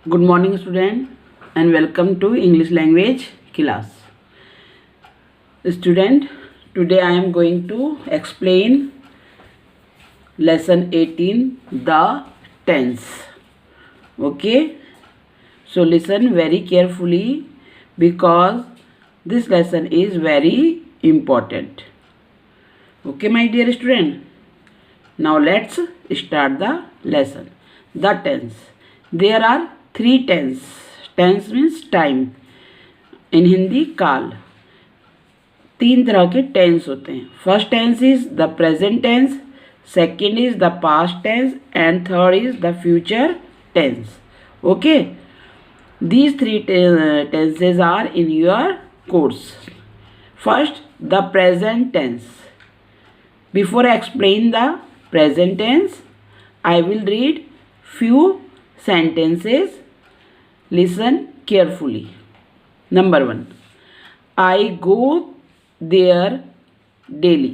Good morning student and welcome to English language class. Student, today I am going to explain lesson 18, the tense. Okay, so listen very carefully because this lesson is very important. Okay my dear student, now let's start the lesson. The tense. There are three tense. Tense means time. In Hindi काल. तीन तरह के tense होते हैं. First tense is the present tense, second is the past tense and third is the future tense. Okay, these three tenses are in your course. First, the present tense. Before I explain the present tense, I will read few sentences. Listen carefully. Number 1. I go there daily.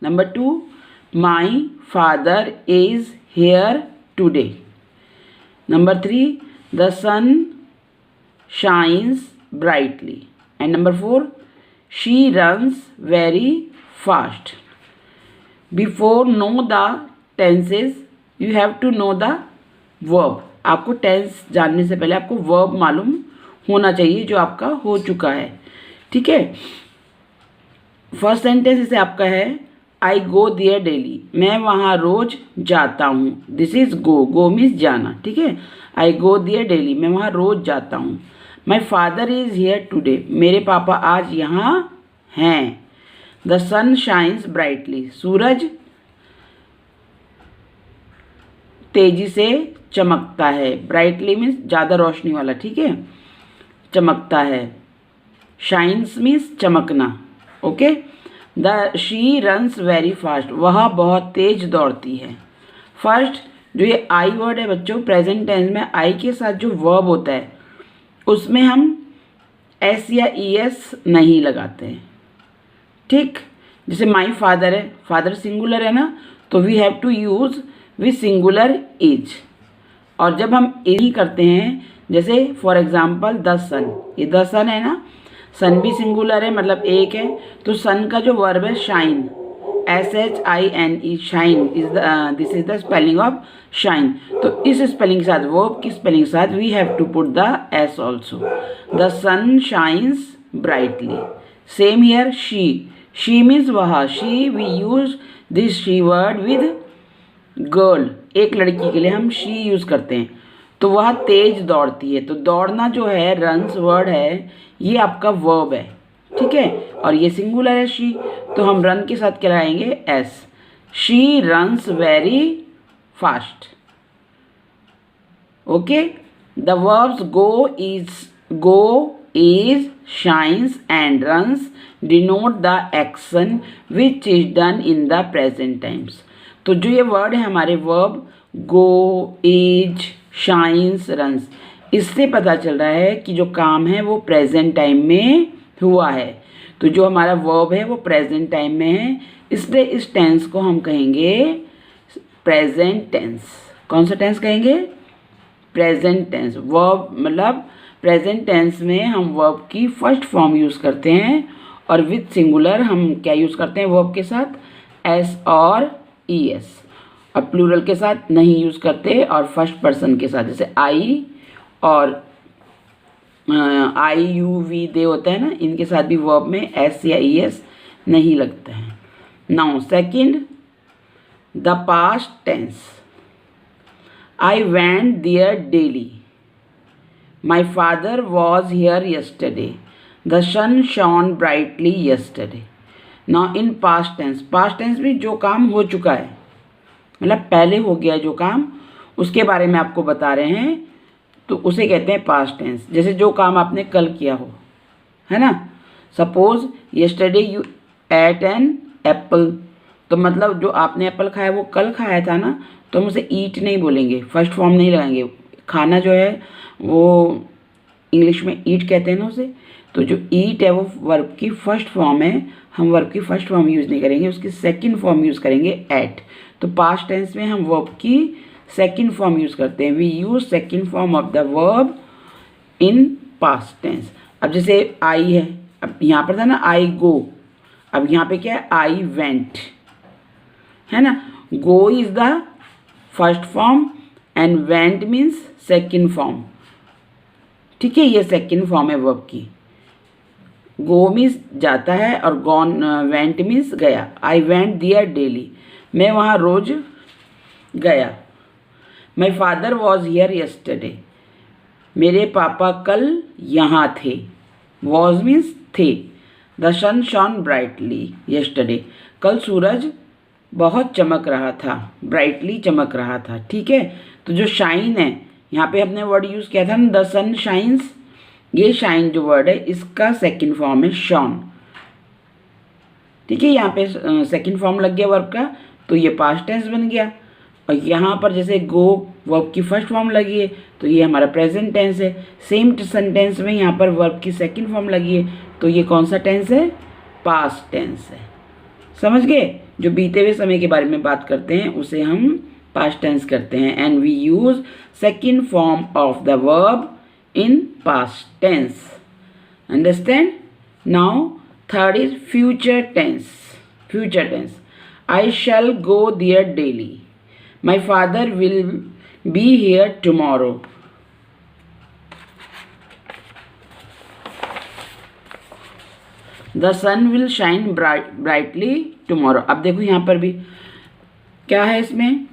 Number 2. My father is here today. Number 3. The sun shines brightly. And number 4. She runs very fast. Before know the tenses, you have to know the verb. आपको tense जानने से पहले आपको verb मालूम होना चाहिए जो आपका हो चुका है. ठीक है. फर्स्ट सेंटेंस इसे आपका है आई गो देयर डेली. मैं वहाँ रोज जाता हूँ. This is go. Go means जाना. ठीक है. I go there daily. मैं वहाँ रोज जाता हूँ. My father is here today. मेरे पापा आज यहाँ हैं. The sun shines brightly. सूरज तेजी से चमकता है. ब्राइटली मीन्स ज़्यादा रोशनी वाला. ठीक है. चमकता है. शाइन्स मीन्स चमकना. Okay. The she runs very fast. वह बहुत तेज दौड़ती है. फर्स्ट जो ये आई वर्ड है बच्चों, प्रेजेंट टेंस में आई के साथ जो वर्ब होता है उसमें हम एस या ई एस नहीं लगाते हैं. ठीक. जैसे माई फादर है, फादर सिंगुलर है ना, तो we have to use with singular is. और जब हम यही करते हैं, जैसे फॉर एग्जाम्पल द सन, ये द सन है ना, सन भी सिंगुलर है मतलब एक है, तो सन का जो वर्ब है shine, SHINE, shine is this is the spelling of shine. तो इस स्पेलिंग के साथ, वर्ब की स्पेलिंग के साथ we have to put the s also. The sun shines brightly. Same here she means वह. She we use this she word with girl. एक लड़की के लिए हम शी यूज़ करते हैं. तो वह तेज दौड़ती है. तो दौड़ना जो है रन्स वर्ड है, ये आपका वर्ब है. ठीक है. और ये सिंगुलर है शी, तो हम रन के साथ क्या लगाएंगे S. She runs very fast. Okay. The verbs go is shines and runs denote the action which is done in the present times. तो जो ये वर्ड है हमारे verb go, is, shines, runs, इससे पता चल रहा है कि जो काम है वो प्रेजेंट टाइम में हुआ है. तो जो हमारा वर्ब है वो प्रेजेंट टाइम में है, इसलिए इस टेंस को हम कहेंगे प्रेजेंट टेंस. कौन सा टेंस कहेंगे? Present tense. वर्ब मतलब प्रेजेंट टेंस में हम वर्ब की फर्स्ट फॉर्म यूज़ करते हैं और विथ सिंगुलर हम क्या यूज़ करते हैं वर्ब के साथ? एस और ई एस. और प्लूरल के साथ नहीं यूज़ करते, और फर्स्ट पर्सन के साथ जैसे आई और आई यू वी दे होता है ना, इनके साथ भी वर्ब में एस या ई एस नहीं लगता है. Now second, the past tense. I went there daily. My father was here yesterday. The sun shone brightly yesterday. Now in past tense. Past tense भी जो काम हो चुका है, मतलब पहले हो गया जो काम, उसके बारे में आपको बता रहे हैं, तो उसे कहते हैं पास्ट टेंस. जैसे जो काम आपने कल किया हो, है ना. Suppose yesterday you ate an apple. तो मतलब जो आपने एप्पल खाया वो कल खाया था ना, तो हम उसे ईट नहीं बोलेंगे, फर्स्ट फॉर्म नहीं लगाएंगे. खाना जो है वो इंग्लिश में ईट कहते हैं ना उसे. तो जो ईट है वो वर्ब की फर्स्ट फॉर्म है, हम वर्ब की फर्स्ट फॉर्म यूज़ नहीं करेंगे, उसकी सेकंड फॉर्म यूज़ करेंगे एट. तो पास्ट टेंस में हम वर्ब की सेकंड फॉर्म यूज़ करते हैं. We use second form of the verb in past tense. अब जैसे आई है, अब यहाँ पर था ना आई गो, अब यहाँ पे क्या है आई वेंट, है ना. Go is the first form and went means second form. ठीक है, ये सेकंड फॉर्म है वर्ब की. गो मीन्स जाता है और गॉन वेंट मीन्स गया. आई वेंट देयर डेली, मैं वहाँ रोज गया. My father was here yesterday, मेरे पापा कल यहाँ थे. वॉज मीन्स थे. The sun shone brightly yesterday, कल सूरज बहुत चमक रहा था. ब्राइटली चमक रहा था. ठीक है, तो जो शाइन है यहाँ पे हमने वर्ड यूज़ किया था ना, द सन शाइन्स. ये शाइन जो वर्ड है इसका सेकंड फॉर्म है शॉन. ठीक है, यहाँ पे सेकंड फॉर्म लग गया वर्ब का, तो ये पास्ट टेंस बन गया. और यहाँ पर जैसे गो वर्ब की फर्स्ट फॉर्म लगी है तो ये हमारा प्रेजेंट टेंस है. सेम सेंटेंस में यहाँ पर वर्ब की सेकंड फॉर्म लगी है तो ये कौन सा टेंस है, पास्ट टेंस है. समझ गए, जो बीते हुए समय के बारे में बात करते हैं उसे हम पास्ट टेंस करते हैं. And we use second form of the verb in past tense. Understand? Now third is future tense. Future tense. I shall go there daily. My father will be here tomorrow. The sun will shine brightly tomorrow. अब देखो यहाँ पर भी क्या है इसमें,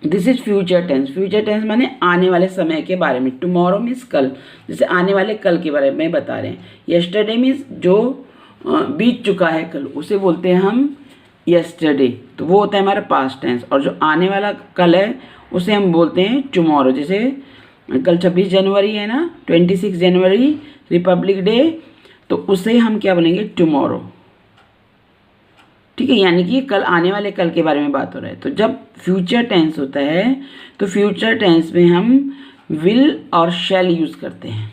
this is future tense. Future tense माने आने वाले समय के बारे में. टुमारो मीन्स कल, जैसे आने वाले कल के बारे में बता रहे हैं. यस्टरडे मीन्स जो बीत चुका है कल, उसे बोलते हैं हम यस्टरडे, तो वो होता है हमारा पास्ट टेंस. और जो आने वाला कल है उसे हम बोलते हैं टुमारो. जैसे कल 26 जनवरी है ना, 26 जनवरी रिपब्लिक डे, तो उसे हम क्या बोलेंगे, टुमारो. ठीक है, यानी कि कल आने वाले कल के बारे में बात हो रहा है. तो जब फ्यूचर टेंस होता है तो फ्यूचर टेंस में हम विल और शैल यूज़ करते हैं.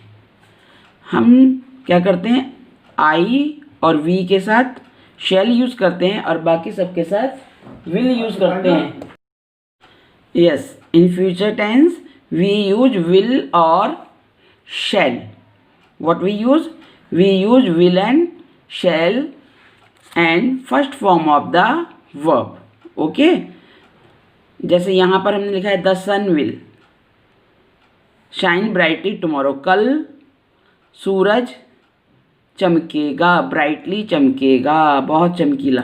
हम क्या करते हैं, आई और वी के साथ शैल यूज़ करते हैं और बाकी सब के साथ विल यूज़ करते हैं. Yes, in future tense we use will और shall. What we use will and shall and first form of the verb. Okay, जैसे यहाँ पर हमने लिखा है the sun will shine brightly tomorrow, कल सूरज चमकेगा, ब्राइटली चमकेगा, बहुत चमकीला.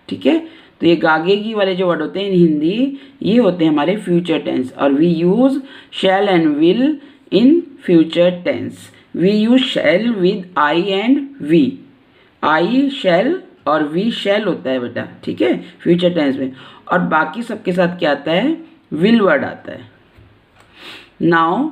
ठीक है, तो ये गागेगी वाले जो वर्ड होते हैं इन हिंदी, ये होते हैं हमारे फ्यूचर टेंस. और we use shall and will in future tense. We use shall with I and we. I shall और वी शैल होता है बेटा. ठीक है, फ्यूचर टेंस में. और बाकी सबके साथ क्या आता है, विल वर्ड आता है. नाउ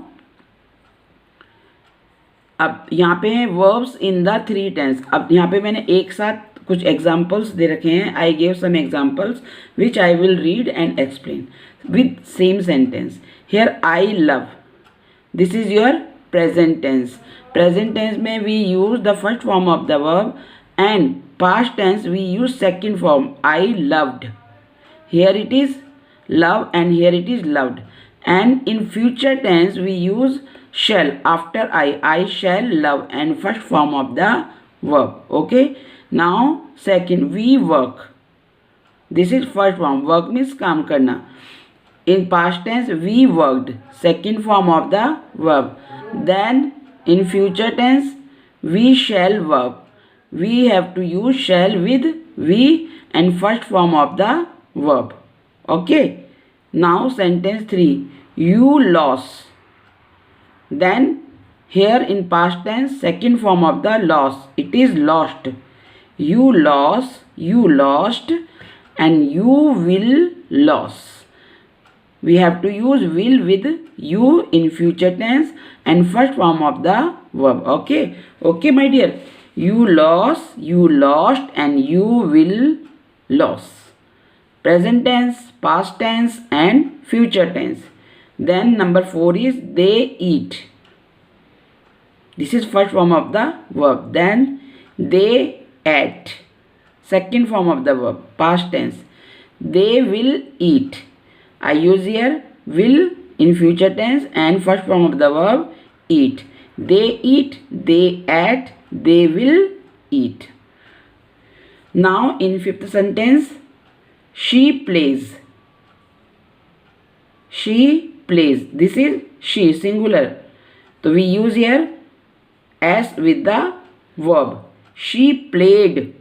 अब यहाँ पे है verbs in the three tense. अब यहाँ पे मैंने एक साथ कुछ एग्जाम्पल्स दे रखे हैं. I gave some examples which I will read and explain with same sentence. Here I love, this is your present tense. Present tense में we use the first form of the verb and past tense we use second form. I loved, here it is love and here it is loved. And in future tense we use shall after I shall love and first form of the verb. Okay, now second, we work, this is first form. Work means काम करना. In past tense we worked, second form of the verb. Then in future tense we shall work, we have to use shall with we and first form of the verb. Okay, now sentence 3, you lost. Then here in past tense second form of the loss, it is lost. You lost and you will lose. We have to use will with you in future tense and first form of the verb. Okay my dear, you lost and you will lose. Present tense, past tense and future tense. Then number 4 is they eat. This is first form of the verb. Then they ate, second form of the verb, past tense. They will eat. I use here will in future tense, and first form of the verb eat. They eat, they ate, they will eat. Now in fifth sentence, she plays. She plays. This is she, singular. So we use here s with the verb. She played.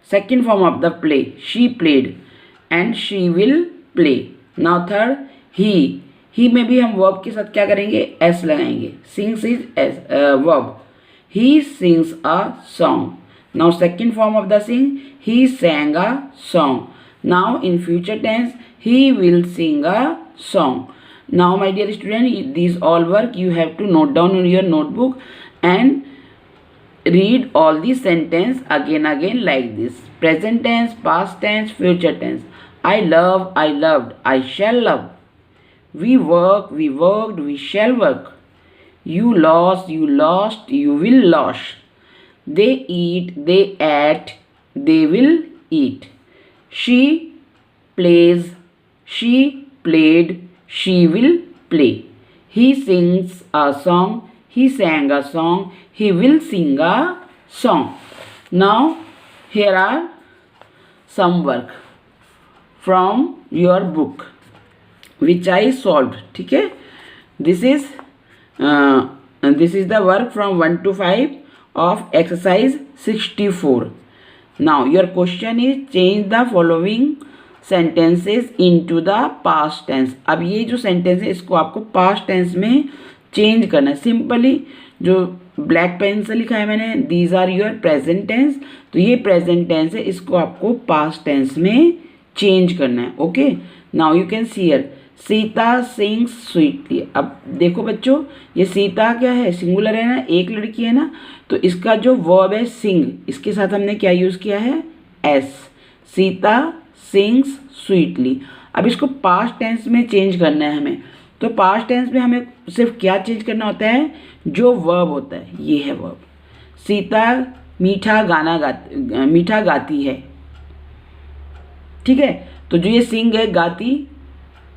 Second form of the play. She played. And she will play. Now third, he. ही में भी हम verb के साथ क्या करेंगे, S लगाएंगे. Sings is S verb. He sings a song. Now second form of the sing, he sang a song. Now in future tense, he will sing a song. Now my dear student, these all work you have to note down in your notebook and read all the sentence again like this. Present tense, past tense, future tense. I love, I loved, I shall love. We work, we worked, we shall work. You lost, you lost, you will lose. They eat, they ate, they will eat. She plays, she played, she will play. He sings a song, he sang a song, he will sing a song. Now here are some work from your book which I solved. ठीक है, this is the work from 1 to 5 of exercise 64. Now your question is change the following sentences into the past tense. अब ये जो sentence है इसको आपको past tense में change करना है. सिंपली जो ब्लैक पेन से लिखा है मैंने, these are your present tense, तो ये प्रेजेंट टेंस है, इसको आपको पास्ट टेंस में चेंज करना है. Okay, now you can see here Sita sings sweetly. अब देखो बच्चों, ये सीता क्या है, सिंगुलर है ना, एक लड़की है ना, तो इसका जो वर्ब है सिंग, इसके साथ हमने क्या यूज़ किया है, एस. Sita sings sweetly. अब इसको पास्ट टेंस में चेंज करना है हमें. तो पास्ट टेंस में हमें सिर्फ क्या चेंज करना होता है, जो वर्ब होता है, ये है वर्ब. सीता मीठा गाती है. ठीक है, तो जो ये सिंग है, गाती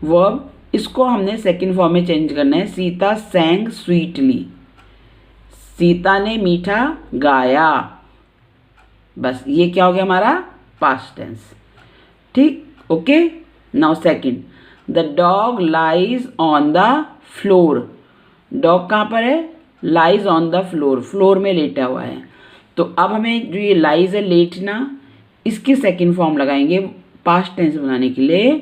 वर्ब, इसको हमने सेकंड फॉर्म में चेंज करना है. सीता सैंग स्वीटली. सीता ने मीठा गाया. बस ये क्या हो गया हमारा पास्ट टेंस. ठीक, okay. Now second, the dog lies on the floor. Dog कहाँ पर है, lies on the floor, floor में लेटा हुआ है. तो अब हमें जो ये लाइज है, लेटना, इसकी सेकंड फॉर्म लगाएंगे पास्ट टेंस बनाने के लिए.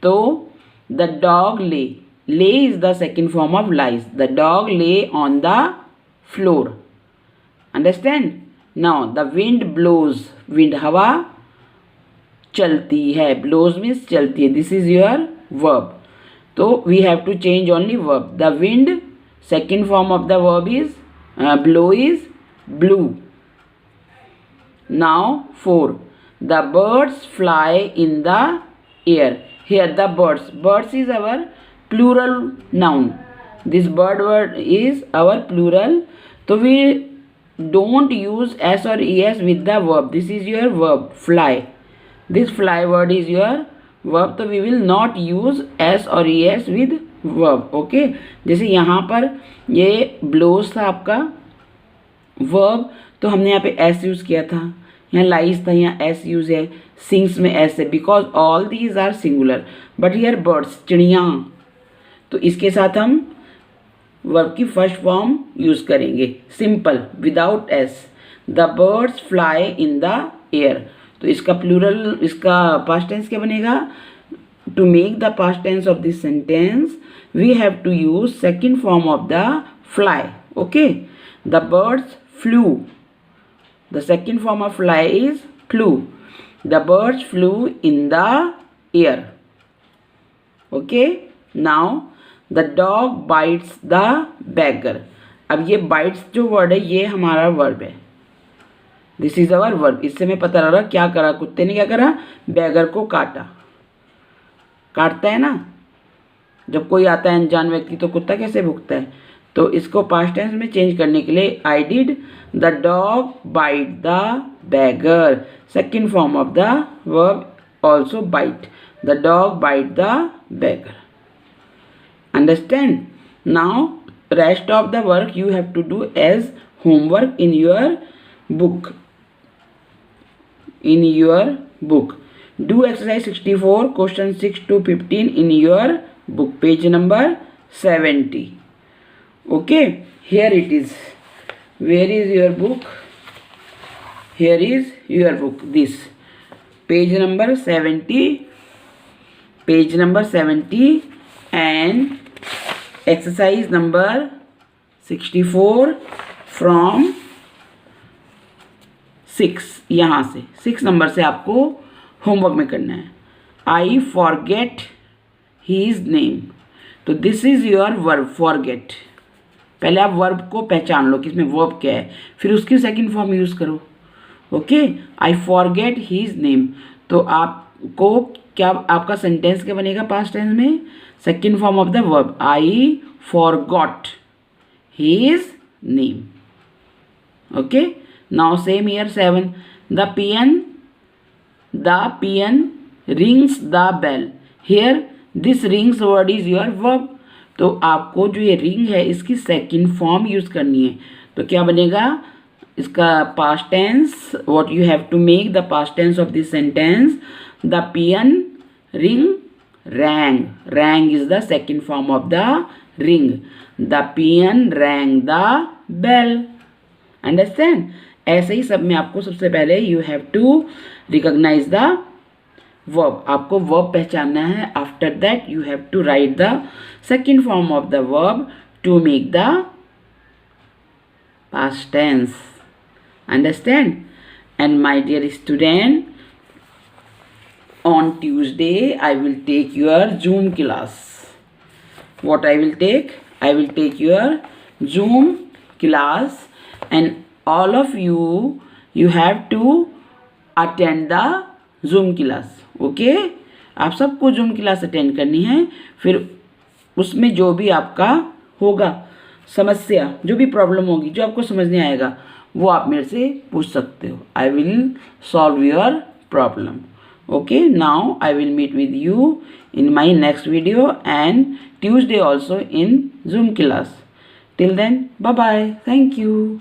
तो the dog lay is the second form of lies. The dog lay on the floor. Understand. Now the wind blows. Wind हवा चलती है. ब्लोज मीन्स चलती है. This is your verb. तो we have to change only verb. The wind, second form of the verb is blow is blue. Now 4. The birds fly in the air. Here the birds. Birds is our plural noun. This bird word is our plural. So we don't use s or es with the verb. This is your verb, fly. This fly word is your verb. So we will not use s or es with verb. Okay. जैसे यहाँ पर ये blows था आपका verb, तो हमने यहाँ पे एस यूज़ किया था. यहाँ लाइज था, यहाँ एस यूज़ है. सिंग्स में एस है, because all these are singular. But here birds, चिड़िया, तो इसके साथ हम वर्ब की फर्स्ट फॉर्म यूज़ करेंगे, simple, without S. The birds fly in the air. तो इसका प्लूरल, इसका पास्ट टेंस क्या बनेगा. To make the past tense of this sentence we have to use second form of the fly. Okay, the birds flew. The second form of fly is flew. The birds flew in the air. Okay. Now the dog bites the beggar. अब ये bites जो word है, ये हमारा verb है. This is our verb. इससे मैं पता लग रहा क्या करा, कुत्ते ने क्या करा, beggar को काटा. काटता है ना, जब कोई आता है अनजान व्यक्ति, तो कुत्ता कैसे भुगता है. तो इसको पास्ट टेंस में चेंज करने के लिए I did the dog bite the beggar. Second form of the verb also bite. The dog bite the beggar. Understand? Now rest of the work you have to do as homework in your book. Do exercise 64 question 6 to 15 in your book, page number 70. Okay, here it is. Where is your book? Here is your book, this page number 70, and exercise number 64 from 6, यहाँ से 6 number से आपको homework में करना है. I forget his name. तो this is your verb forget. पहले आप वर्ब को पहचान लो कि इसमें वर्ब क्या है, फिर उसकी सेकंड फॉर्म यूज़ करो. Okay, I forget his name. तो आपको क्या, आपका सेंटेंस क्या बनेगा पास्ट टेंस में? Second form of the verb, I forgot his name. Okay, now same here 7. The peon rings the bell. Here this rings word is your verb. तो आपको जो ये रिंग है इसकी सेकंड फॉर्म यूज़ करनी है. तो क्या बनेगा इसका past tense? What you have to make the past tense of this sentence? The peon ring rang. Rang is the second form of the ring. The peon rang the bell. Understand? ऐसे ही सब में आपको सबसे पहले you have to recognise the verb. आपको verb पहचानना है. After that you have to write the second form of the verb to make the past tense. Understand? And my dear student, on Tuesday I will take your Zoom class. What I will take? I will take your Zoom class, and all of you have to attend the Zoom class. Okay? आप सबको Zoom class attend करनी है. फिर उसमें जो भी आपका होगा समस्या, जो भी प्रॉब्लम होगी, जो आपको समझ नहीं आएगा, वो आप मेरे से पूछ सकते हो. I will solve your problem. Okay, now I will meet with you in my next video and Tuesday also in Zoom class. Till then, bye bye. Thank you.